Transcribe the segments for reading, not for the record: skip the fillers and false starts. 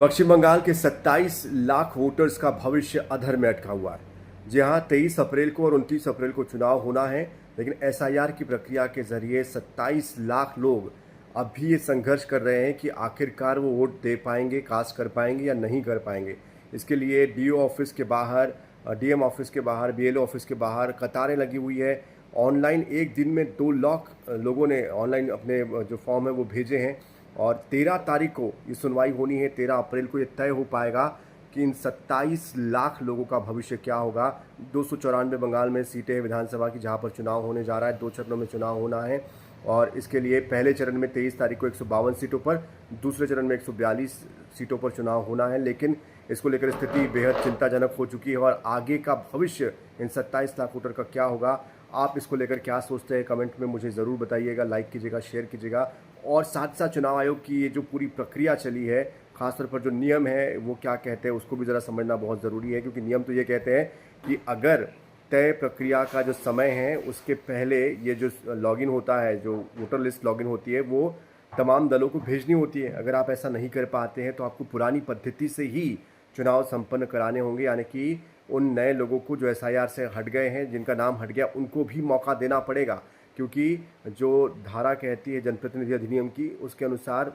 पश्चिम बंगाल के 27 लाख वोटर्स का भविष्य अधर में अटका हुआ है। जी हां, 23 अप्रैल को और 29 अप्रैल को चुनाव होना है, लेकिन एसआईआर की प्रक्रिया के जरिए 27 लाख लोग अब भी ये संघर्ष कर रहे हैं कि आखिरकार वो वोट दे पाएंगे, कास्ट कर पाएंगे या नहीं कर पाएंगे। इसके लिए डीओ ऑफिस के बाहर, डीएम ऑफिस के बाहर, बीएलओ ऑफिस के बाहर कतारें लगी हुई है। ऑनलाइन एक दिन में 2 लाख लोगों ने ऑनलाइन अपने जो फॉर्म है वो भेजे हैं और 13 तारीख को ये सुनवाई होनी है। 13 अप्रैल को ये तय हो पाएगा कि इन 27 लाख लोगों का भविष्य क्या होगा। 294 बंगाल में सीटें हैं विधानसभा की जहां पर चुनाव होने जा रहा है। 2 चरणों में चुनाव होना है और इसके लिए पहले चरण में 23 तारीख को 152 सीटों पर, दूसरे चरण में 142 सीटों पर चुनाव होना है। लेकिन इसको लेकर स्थिति बेहद चिंताजनक हो चुकी है और आगे का भविष्य इन 27 लाख वोटर का क्या होगा, आप इसको लेकर क्या सोचते हैं, कमेंट में मुझे ज़रूर बताइएगा। लाइक कीजिएगा, शेयर कीजिएगा और साथ साथ चुनाव आयोग की ये जो पूरी प्रक्रिया चली है, खासतौर पर जो नियम है वो क्या कहते हैं उसको भी ज़रा समझना बहुत ज़रूरी है। क्योंकि नियम तो ये कहते हैं कि अगर तय प्रक्रिया का जो समय है उसके पहले ये जो लॉगिन होता है, जो वोटर लिस्ट लॉगिन होती है, वो तमाम दलों को भेजनी होती है। अगर आप ऐसा नहीं कर पाते हैं तो आपको पुरानी पद्धति से ही चुनाव संपन्न कराने होंगे, यानी कि उन नए लोगों को जो एसआईआर से हट गए हैं, जिनका नाम हट गया, उनको भी मौका देना पड़ेगा। क्योंकि जो धारा कहती है जनप्रतिनिधि अधिनियम की, उसके अनुसार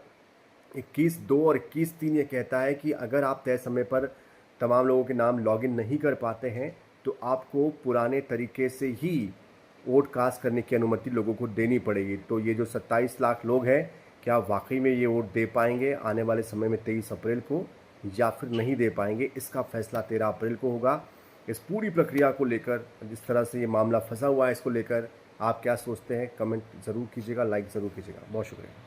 21(2) और 21(3) ये कहता है कि अगर आप तय समय पर तमाम लोगों के नाम लॉगिन नहीं कर पाते हैं तो आपको पुराने तरीके से ही वोट कास्ट करने की अनुमति लोगों को देनी पड़ेगी। तो ये जो 27 लाख लोग हैं, क्या वाकई में ये वोट दे पाएंगे आने वाले समय में 23 अप्रैल को, या फिर नहीं दे पाएंगे, इसका फैसला 13 अप्रैल को होगा। इस पूरी प्रक्रिया को लेकर, जिस तरह से ये मामला फंसा हुआ है, इसको लेकर आप क्या सोचते हैं, कमेंट ज़रूर कीजिएगा, लाइक ज़रूर कीजिएगा। बहुत शुक्रिया।